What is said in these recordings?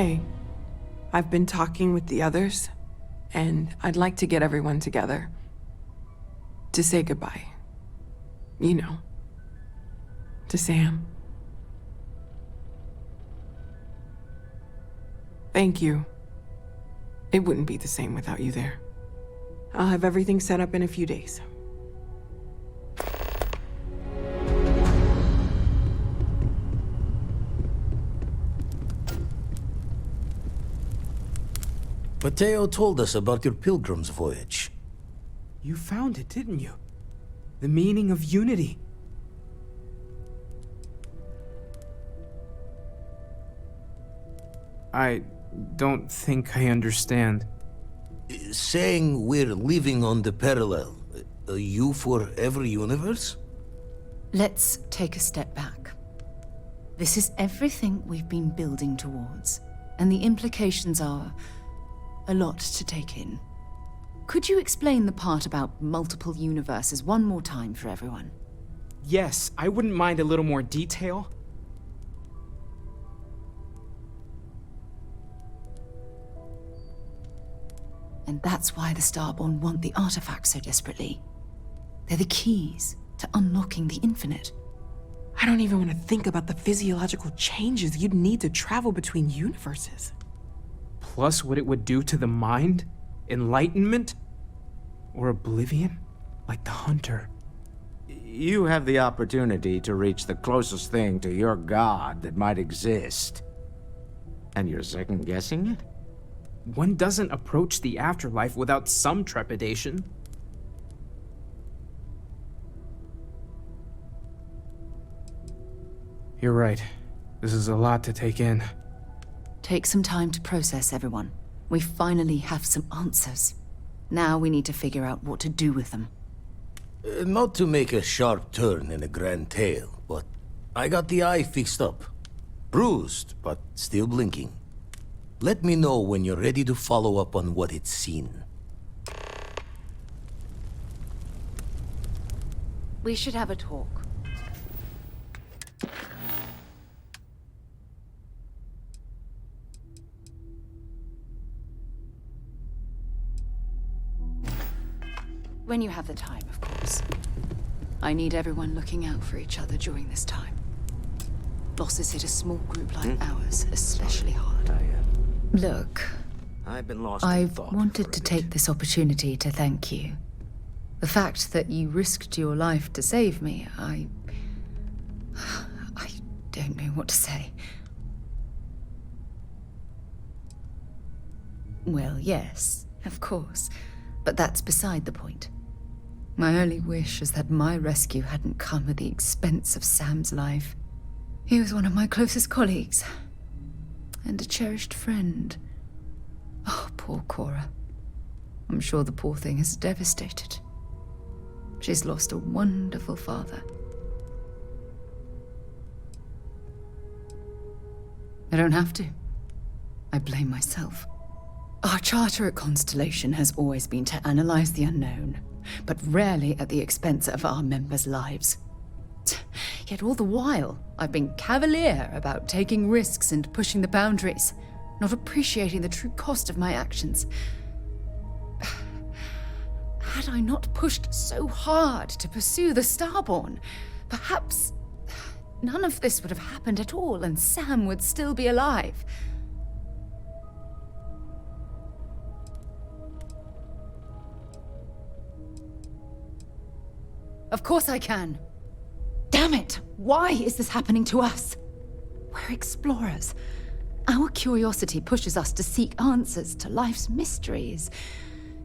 Hey, I've been talking with the others, and I'd like to get everyone together. To say goodbye. You know. To Sam. Thank you. It wouldn't be the same without you there. I'll have everything set up in a few days. Mateo told us about your pilgrim's voyage. You found it, didn't you? The meaning of unity. I don't think I understand. Saying we're living on the parallel, you for every universe? Let's take a step back. This is everything we've been building towards, and the implications are a lot to take in. Could you explain the part about multiple universes one more time for everyone? Yes, I wouldn't mind a little more detail. And that's why the Starborn want the artifacts so desperately. They're the keys to unlocking the infinite. I don't even want to think about the physiological changes you'd need to travel between universes. Plus what it would do to the mind? Enlightenment? Or oblivion? Like the Hunter. You have the opportunity to reach the closest thing to your god that might exist. And you're second-guessing it? One doesn't approach the afterlife without some trepidation. You're right. This is a lot to take in. Take some time to process, everyone. We finally have some answers. Now we need to figure out what to do with them. Not to make a sharp turn in a grand tale, but I got the eye fixed up. Bruised, but still blinking. Let me know when you're ready to follow up on what it's seen. We should have a talk. When you have the time, of course. I need everyone looking out for each other during this time. Losses hit a small group like ours especially hard. Look, I've been lost in I've thought wanted for to a take bit. this opportunity to thank you. The fact that you risked your life to save me, I don't know what to say. Well, yes, of course, but that's beside the point. My only wish is that my rescue hadn't come at the expense of Sam's life. He was one of my closest colleagues, and a cherished friend. Oh, poor Cora. I'm sure the poor thing is devastated. She's lost a wonderful father. I don't have to. I blame myself. Our charter at Constellation has always been to analyze the unknown, but rarely at the expense of our members' lives. Yet all the while, I've been cavalier about taking risks and pushing the boundaries, not appreciating the true cost of my actions. Had I not pushed so hard to pursue the Starborn, perhaps none of this would have happened at all and Sam would still be alive. Of course I can. Damn it! Why is this happening to us? We're explorers. Our curiosity pushes us to seek answers to life's mysteries.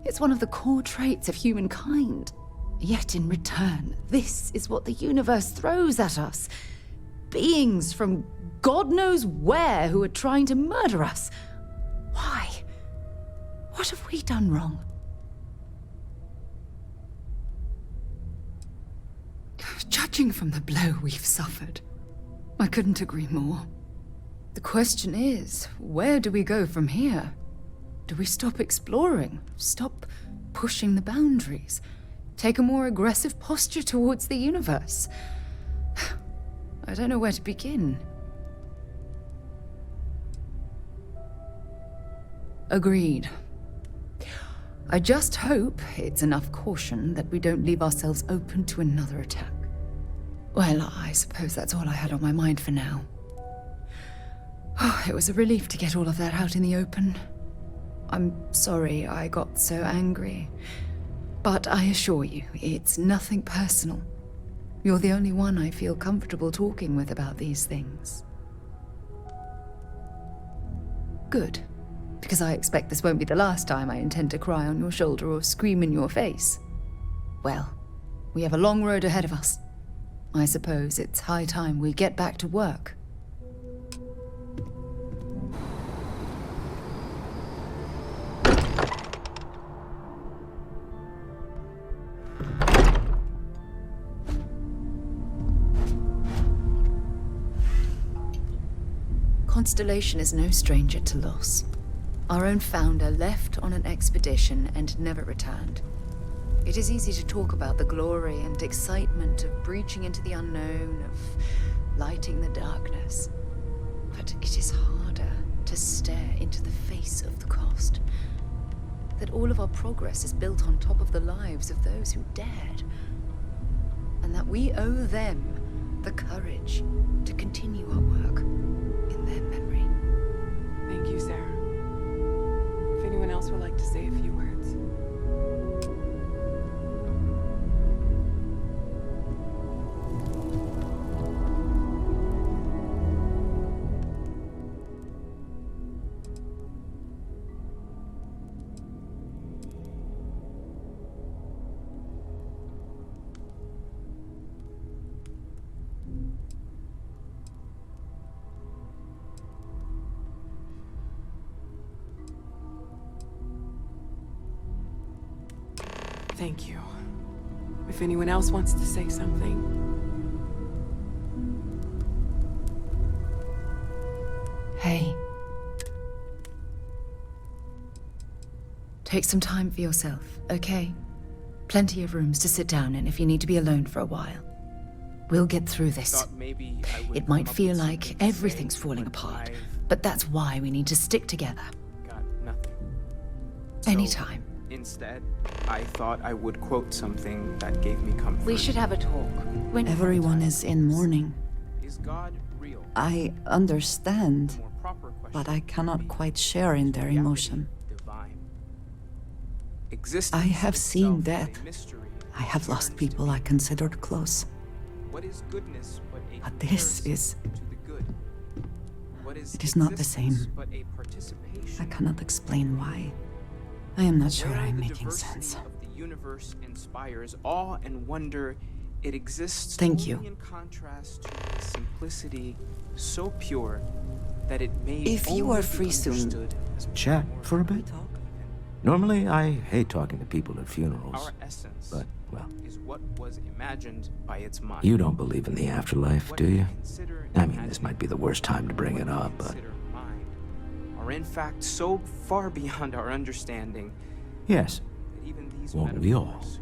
It's one of the core traits of humankind. Yet in return, this is what the universe throws at us. Beings from God knows where who are trying to murder us. Why? What have we done wrong? Judging from the blow we've suffered, I couldn't agree more. The question is, where do we go from here? Do we stop exploring? Stop pushing the boundaries? Take a more aggressive posture towards the universe? I don't know where to begin. Agreed. I just hope it's enough caution that we don't leave ourselves open to another attack. Well, I suppose that's all I had on my mind for now. It was a relief to get all of that out in the open. I'm sorry I got so angry. But I assure you, it's nothing personal. You're the only one I feel comfortable talking with about these things. Good. Because I expect this won't be the last time I intend to cry on your shoulder or scream in your face. Well, we have a long road ahead of us. I suppose it's high time we get back to work. Constellation is no stranger to loss. Our own founder left on an expedition and never returned. It is easy to talk about the glory and excitement of breaching into the unknown, of lighting the darkness. But it is harder to stare into the face of the cost. That all of our progress is built on top of the lives of those who dared. And that we owe them the courage to continue our work in their memory. Thank you, Sarah. If anyone else would like to say a few words. Thank you. If anyone else wants to say something. Hey. Take some time for yourself, okay? Plenty of rooms to sit down in if you need to be alone for a while. We'll get through this. Thought maybe I would It might come up feel with like something to say, everything's falling but apart, I've but that's why we need to stick together. got nothing. So, Anytime. Instead, I thought I would quote something that gave me comfort. We should have a talk. When Everyone is in mourning. Is God real? I understand, More proper question but I would cannot be, quite share in is their reality emotion. divine? Existence I have seen itself is death. a mystery I have that lost yearns to people be I considered close. What is goodness but a But this comparison is- to the good? What is It is not the existence same. but a participation? I cannot explain why. I am not sure Where I'm the making diversity sense. of the universe inspires awe and wonder, it exists Thank only you. in contrast to a simplicity so pure that it may If you only are be free soon, understood as Chat more for a bit? Normally, I hate talking to people at funerals. Our essence But, well, is what was imagined by its mind. you don't believe in the afterlife, What do we you? consider I mean, this might be the worst time to bring it what we up, but consider mind are in fact so far beyond our understanding yes. that even these Won't we all? metaphors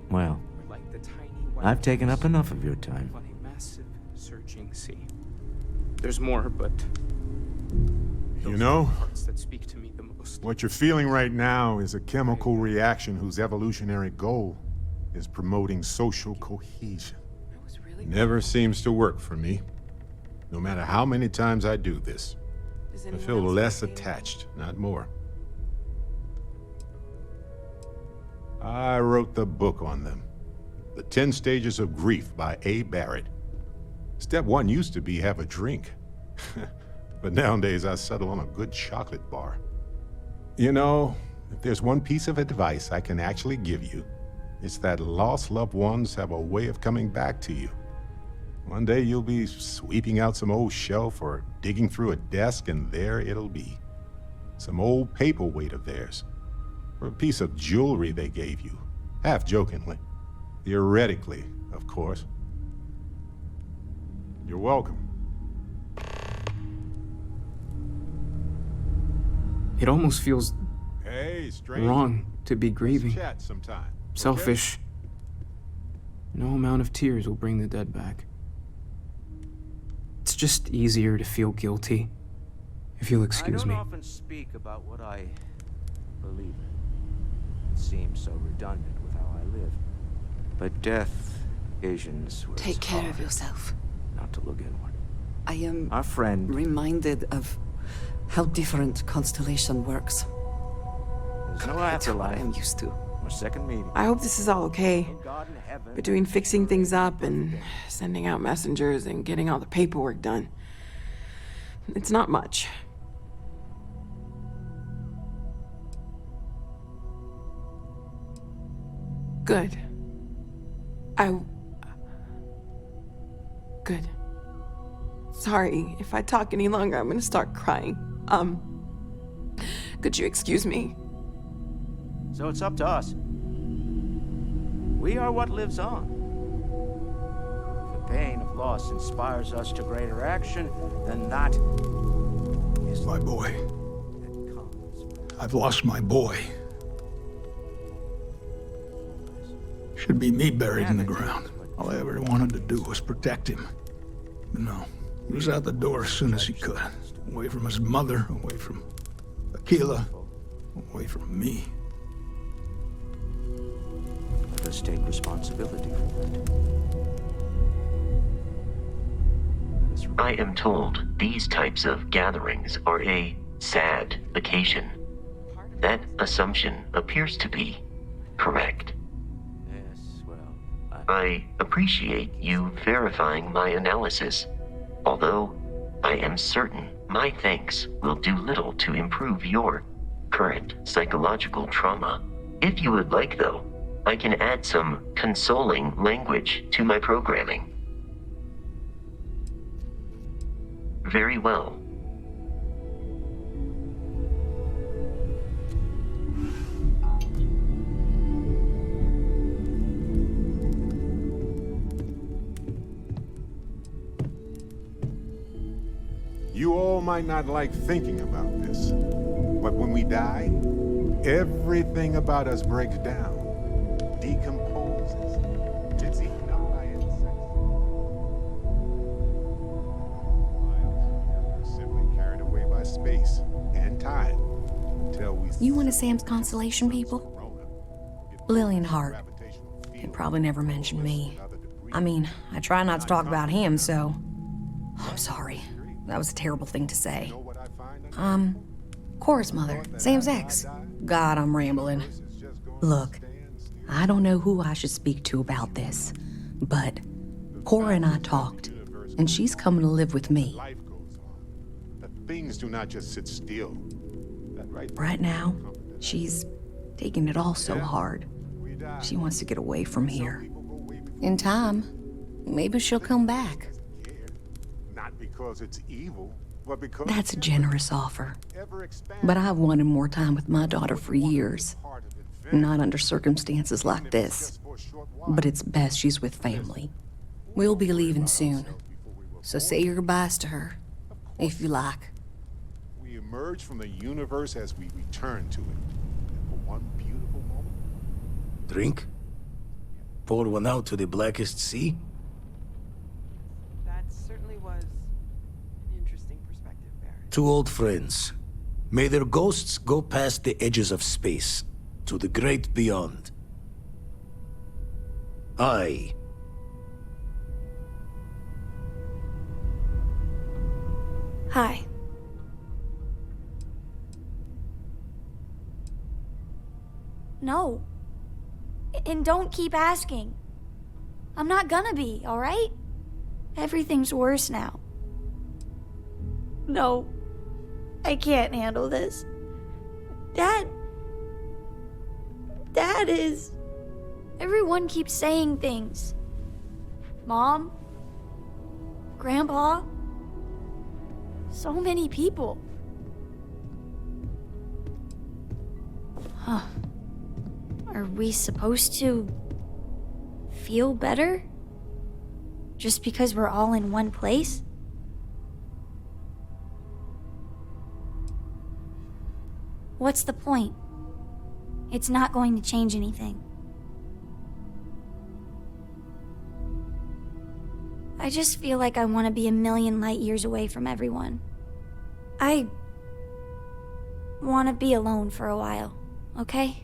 Well, are like the tiny white I've taken up waves enough of your time. on a massive searching sea. There's more, but You those know, are the parts that speak to me the most. what you're feeling right now is a chemical reaction whose evolutionary goal is promoting social cohesion. That was really Never seems to work for me. No matter how many times I do this, Does I anyone feel else wanna less say anything? attached, not more. I wrote the book on them. The 10 Stages of Grief by A. Barrett. Step 1 used to be have a drink. But nowadays I settle on a good chocolate bar. You know, if there's one piece of advice I can actually give you, it's that lost loved ones have a way of coming back to you. One day you'll be sweeping out some old shelf or digging through a desk and there it'll be. Some old paperweight of theirs. Or a piece of jewelry they gave you. Half jokingly. Theoretically, of course. You're welcome. It almost feels Hey, stranger. wrong to be Let's grieving. chat sometime. okay? Selfish. No amount of tears will bring the dead back. It's just easier to feel guilty if you'll excuse me. I don't often speak about what I believe in. It seems so redundant with how I live. But death occasions where Take it's care hard of yourself. not to look inward. I am Our friend, reminded of how different Constellation works. there's no Compared to what afterlife I'm used to. or second meeting. I hope this is all okay. No God in heaven. Between fixing things up and sending out messengers and getting all the paperwork done. It's not much. Good. Good. Sorry, if I talk any longer, I'm gonna start crying. Could you excuse me? So it's up to us. We are what lives on. If the pain of loss inspires us to greater action, then that is My boy. that comes. I've lost my boy. Should be me buried in the ground. All I ever wanted to do was protect him. But no, he was out the door as soon as he could. Away from his mother, away from Aquila, away from me. Let us take responsibility for it. Let us I am told these types of gatherings are a sad occasion. That assumption appears to be correct. Yes, well, I appreciate you verifying my analysis, although I am certain my thanks will do little to improve your current psychological trauma. If you would like, though, I can add some consoling language to my programming. Very well. You all might not like thinking about this, but when we die, everything about us breaks down, decomposes, gets eaten up by insects. We're simply carried away by space and time until we. You one of Sam's Constellation people? Lillian Hart. He probably never mentioned me. I mean, I try not to talk about him, so... I'm sorry. That was a terrible thing to say. Cora's mother, Sam's ex. God, I'm rambling. Look, I don't know who I should speak to about this, but Cora and I talked, and she's coming to live with me. Life goes on. That things do not just sit still. That Right now, she's taking it all so hard. She wants to get away from here. In time, maybe she'll come back. Not because it's evil, but because That's a generous offer. ever expand. But I've wanted more time with my daughter for years. Part of adventure Not under circumstances like this. just for a short while. But it's best she's with family. We'll be leaving soon. So say your goodbyes to her, if you like. We emerge from the universe as we return to it. And for one beautiful moment, Drink? Pour one out to the blackest sea? That certainly was an interesting perspective, Barrett. Two old friends. May their ghosts go past the edges of space, to the great beyond. I... Hi. No. And don't keep asking. I'm not gonna be, alright? Everything's worse now. No. I can't handle this. Dad is... Everyone keeps saying things. Mom? Grandpa? So many people. Huh. Are we supposed to feel better? Just because we're all in one place? What's the point? It's not going to change anything. I just feel like I want to be a million light years away from everyone. I want to be alone for a while, okay?